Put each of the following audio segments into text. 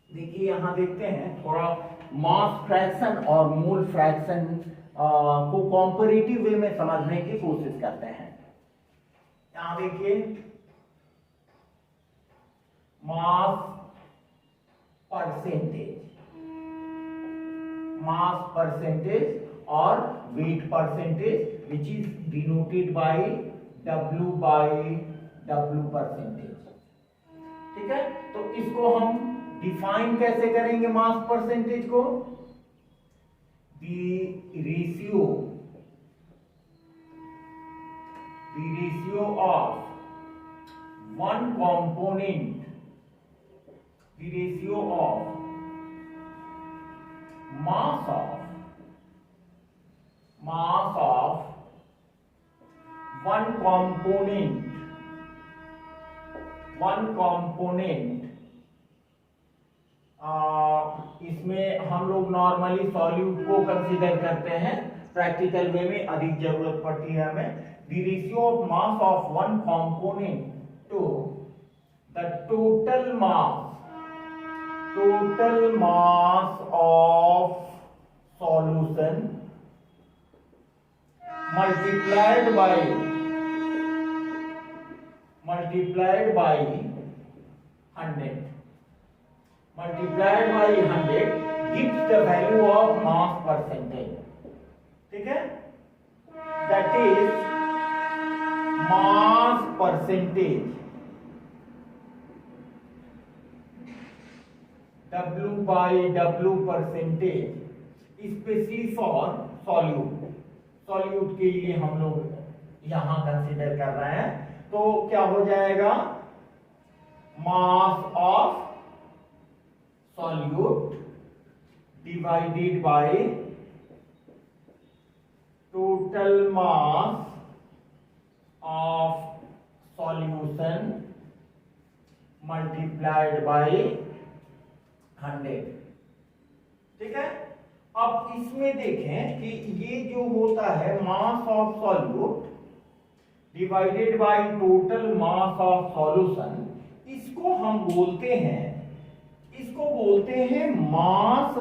देखिए यहां देखते हैं थोड़ा मास फ्रैक्शन और मोल फ्रैक्शन को कॉम्पैरेटिव वे में समझने की कोशिश करते हैं। यहां देखिए मास परसेंटेज और wait percentage which is denoted by W percentage. ठीक है, तो इसको हम डिफाइन कैसे करेंगे मास परसेंटेज को? the ratio of one component, the ratio of mass of one component इसमें हम लोग नॉर्मली सॉल्यूट को कंसीडर करते हैं, प्रैक्टिकल वे में अधिक जरूरत पड़ती है हमें। The ratio of mass of one component to the total mass of solution multiplied by 100 gives the value of mass percentage। ठीक है, that is mass percentage W percentage specially for solute के लिए हम लोग यहां कंसीडर कर रहे हैं। तो क्या हो जाएगा? Mass of solute divided by total mass of solution multiplied by 100। ठीक है, अब इसमें देखें कि ये जो होता है mass of solute divided by total mass of solution, इसको हम बोलते हैं मास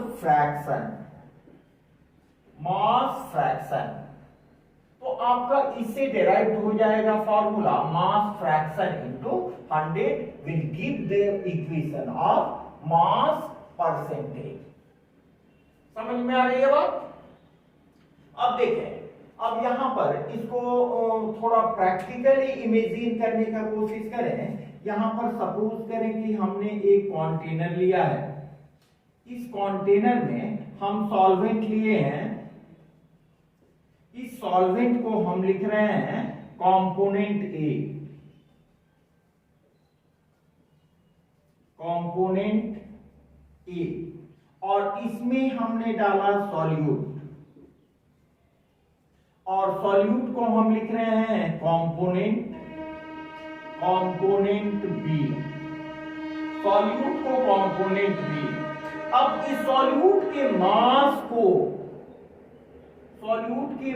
फ्रैक्शन। तो आपका इससे डेराइव हो जाएगा formula mass fraction into 100 will give the equation of mass percentage. समझ में आ रही है बात? अब देखें, अब यहां पर इसको थोड़ा प्रैक्टिकली इमेजिन करने का कोशिश करें। यहां पर सपोज करें कि हमने एक कंटेनर लिया है, इस कंटेनर में हम सॉल्वेंट लिए हैं, इस सॉल्वेंट को हम लिख रहे हैं कंपोनेंट ए और इसमें हमने डाला सॉल्यूट और सॉल्यूट को हम लिख रहे हैं कंपोनेंट बी, सॉल्यूट को कंपोनेंट बी। अब इस सॉल्यूट के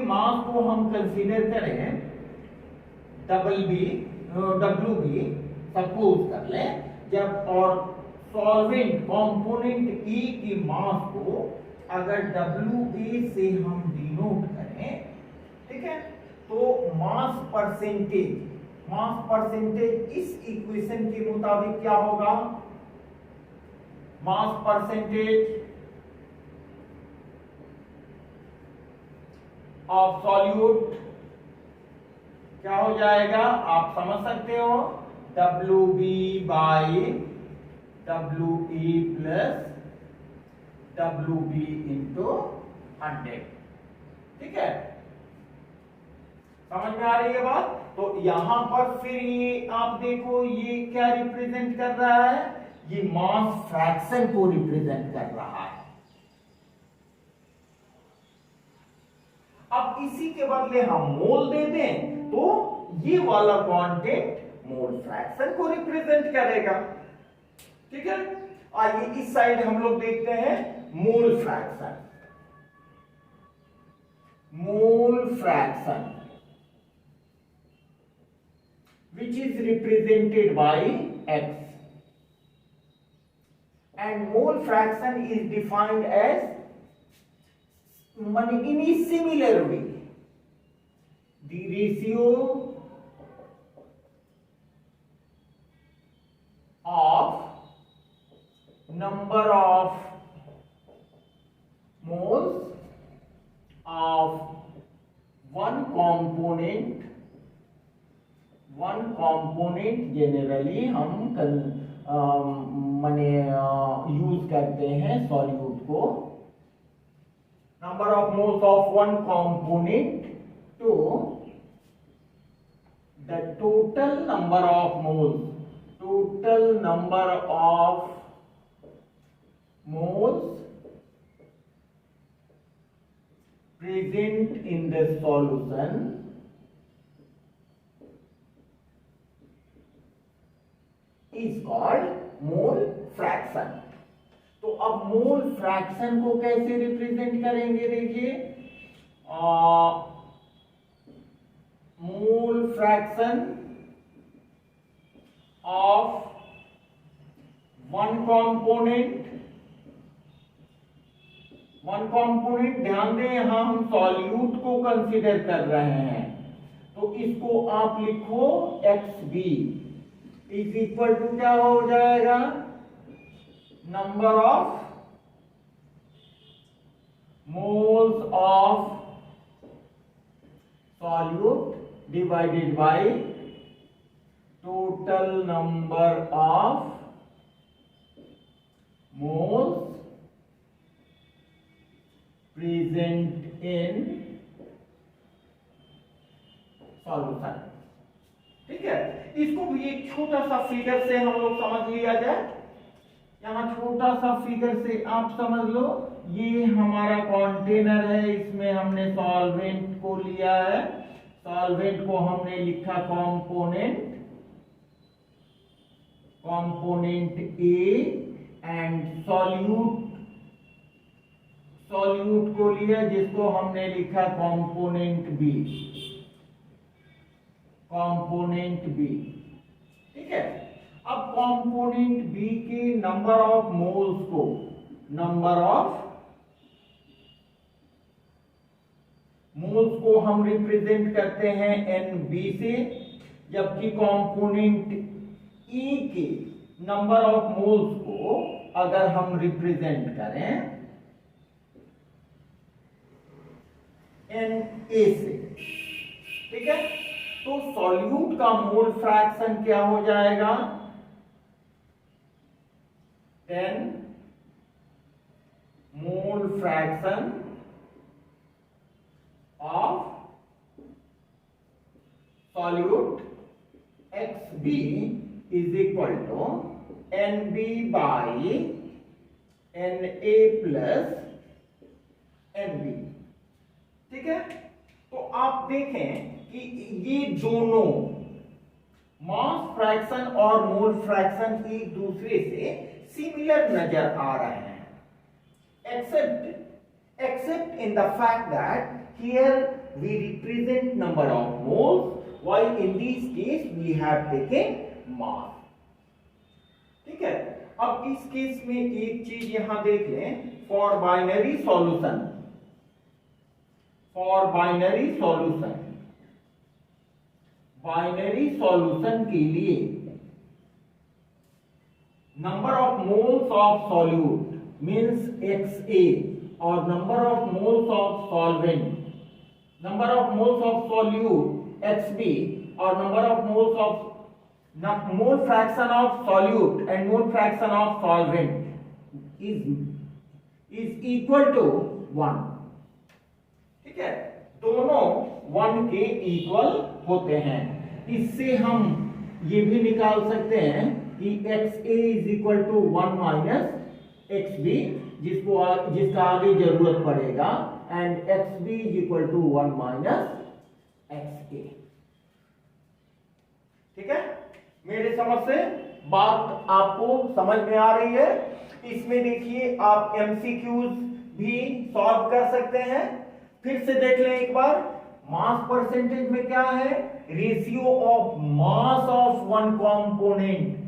मास को हम कंसीडर करें डब्ल्यू बी सपोज कर लें जब, और सॉल्वेंट कंपोनेंट ए की मास को अगर डब्ल्यू ए से हम डिनोट करें, ठीक है, तो मास परसेंटेज इस इक्वेशन के मुताबिक क्या होगा? मास परसेंटेज ऑफ सॉल्यूट क्या हो जाएगा? आप समझ सकते हो, W B by W E plus W B into 100। ठीक है, समझ में आ रही है बात? तो यहां पर फिर ये आप देखो, ये क्या रिप्रेजेंट कर रहा है? ये मास फ्रैक्शन को रिप्रेजेंट कर रहा है। अब इसी के बदले हम मोल दे दें तो ये वाला क्वांटिटी मोल फ्रैक्शन को रिप्रेजेंट करेगा। ठीक है, आइए इस साइड हम लोग देखते हैं mole fraction which is represented by x and mole fraction is defined as in a similar way. The ratio of number of moles of one component generally हम माने यूज करते हैं सॉल्यूट को, number of moles of one component to the total number of moles present in the solution is called mole fraction. तो अब mole fraction को कैसे represent करेंगे, देखिए मोल फ्रैक्शन ऑफ वन कंपोनेंट, ध्यान दें यहां हम सॉल्यूट को कंसीडर कर रहे हैं, तो इसको आप लिखो XB इज इक्वल टू क्या हो जाएगा, number of moles of solute divided by total number of moles present in solution. ठीक है, इसको भी एक छोटा सा फिगर से हम लोग समझ लिया जाए। यहां छोटा सा फिगर से आप समझ लो, ये हमारा कंटेनर है, इसमें हमने सॉल्वेंट को लिया है, सॉल्वेंट को हमने लिखा कंपोनेंट ए एंड सॉल्यूट को लिया जिसको हमने लिखा कंपोनेंट बी। ठीक है, अब कंपोनेंट बी के नंबर ऑफ मोल्स को हम रिप्रेजेंट करते हैं NB से, जबकि कंपोनेंट E के नंबर ऑफ मोल्स को अगर हम रिप्रेजेंट करें Na से। ठीक है, तो सॉल्यूट का मोल फ्रैक्शन क्या हो जाएगा, 10 mole fraction of solute XB is equal to NB by Na plus NB। ठीक है, तो आप देखें कि ये दोनों मास फ्रैक्शन और मोल फ्रैक्शन एक दूसरे से सिमिलर नजर आ रहे हैं, except in the fact that here we represent number of moles while in this case we have taken mass। ठीक है, अब इस केस में एक चीज यहां देख लें, फॉर बाइनरी सॉल्यूशन के लिए number of moles of solute means XA और number of moles of solvent, number of moles of solute XB और number of moles of mole fraction of solute and mole fraction of solvent is equal to 1। ठीक है, दोनों 1 के equal होते हैं। इससे हम ये भी निकाल सकते हैं कि XA is equal to 1 minus XB, जिसका आगे जरूरत पड़ेगा, and XB is equal to 1 minus XA। ठीक है, मेरे समझ से बात आपको समझ में आ रही है। इसमें देखिए आप MCQs भी सॉल्व कर सकते हैं। फिर से देख लें एक बार, मास परसेंटेज में क्या है, ratio of mass of one component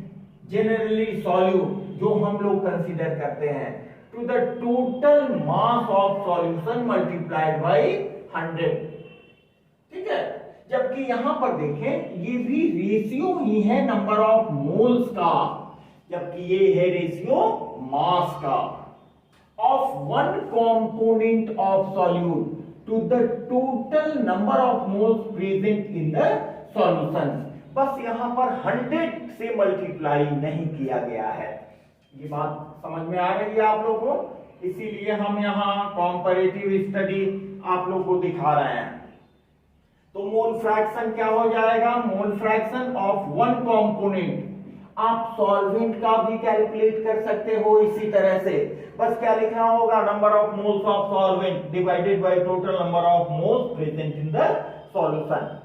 generally solute जो हम लोग कंसीडर करते हैं, to the total mass of solution multiplied by 100। ठीक है, जबकि यहां पर देखें ये भी रेशियो ही है नंबर ऑफ मोल्स का, जबकि ये है रेशियो मास का, of one component of solute to the total number of moles present in the solution. बस यहां पर 100 से मल्टीप्लाई नहीं किया गया है। ये बात समझ में आ रही है आप लोगों को? इसीलिए हम यहां कॉम्पैरेटिव स्टडी आप लोग को दिखा रहे हैं। तो मोल फ्रैक्शन क्या हो जाएगा? मोल फ्रैक्शन ऑफ वन कंपोनेंट। आप सॉल्वेंट का भी कैलकुलेट कर सकते हो इसी तरह से, बस क्या लिखना होगा? Number of moles of solvent divided by total number of moles present in the solution.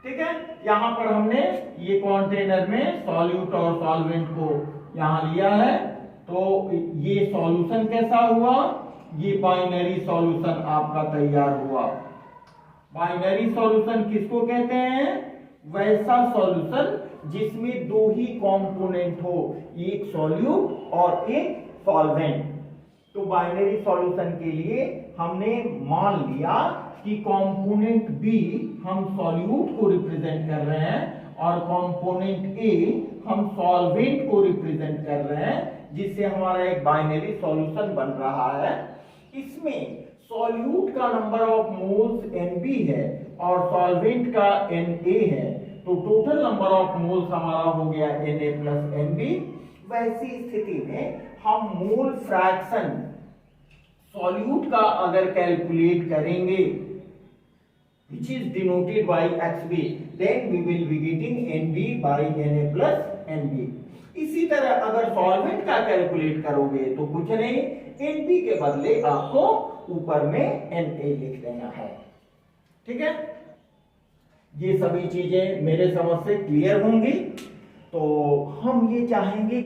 ठीक है, यहां पर हमने ये कंटेनर में सॉल्यूट और सॉल्वेंट को यहां लिया है, तो ये सॉल्यूशन कैसा हुआ? ये बाइनरी सॉल्यूशन आपका तैयार हुआ। बाइनरी सॉल्यूशन किसको कहते हैं? वैसा सॉल्यूशन जिसमें दो ही कंपोनेंट हो, एक सॉल्यूट और एक सॉल्वेंट। तो बाइनरी सॉल्यूशन के लिए हमने मान लिया कि कंपोनेंट बी हम सॉल्यूट को रिप्रेजेंट कर रहे हैं और कंपोनेंट ए हम सॉल्वेंट को रिप्रेजेंट कर रहे हैं, जिससे हमारा एक बाइनरी सॉल्यूशन बन रहा है। इसमें सॉल्यूट का नंबर ऑफ मोल्स Nb है और सॉल्वेंट का Na है, तो टोटल नंबर ऑफ मोल्स हमारा हो गया Na प्लस Nb। वैसी स्थिति में हम मोल फ्रैक्शन सॉल्यूट का अगर कैलकुलेट करेंगे, which is denoted by Xb, then we will be getting Nb by Na plus Nb। इसी तरह अगर सॉल्वेंट का कैलकुलेट करोगे तो कुछ नहीं, Nb के बदले आपको ऊपर में Na लिख देना है। ठीक है, ये सभी चीजें मेरे समझ से क्लियर होंगी। तो हम ये चाहेंगे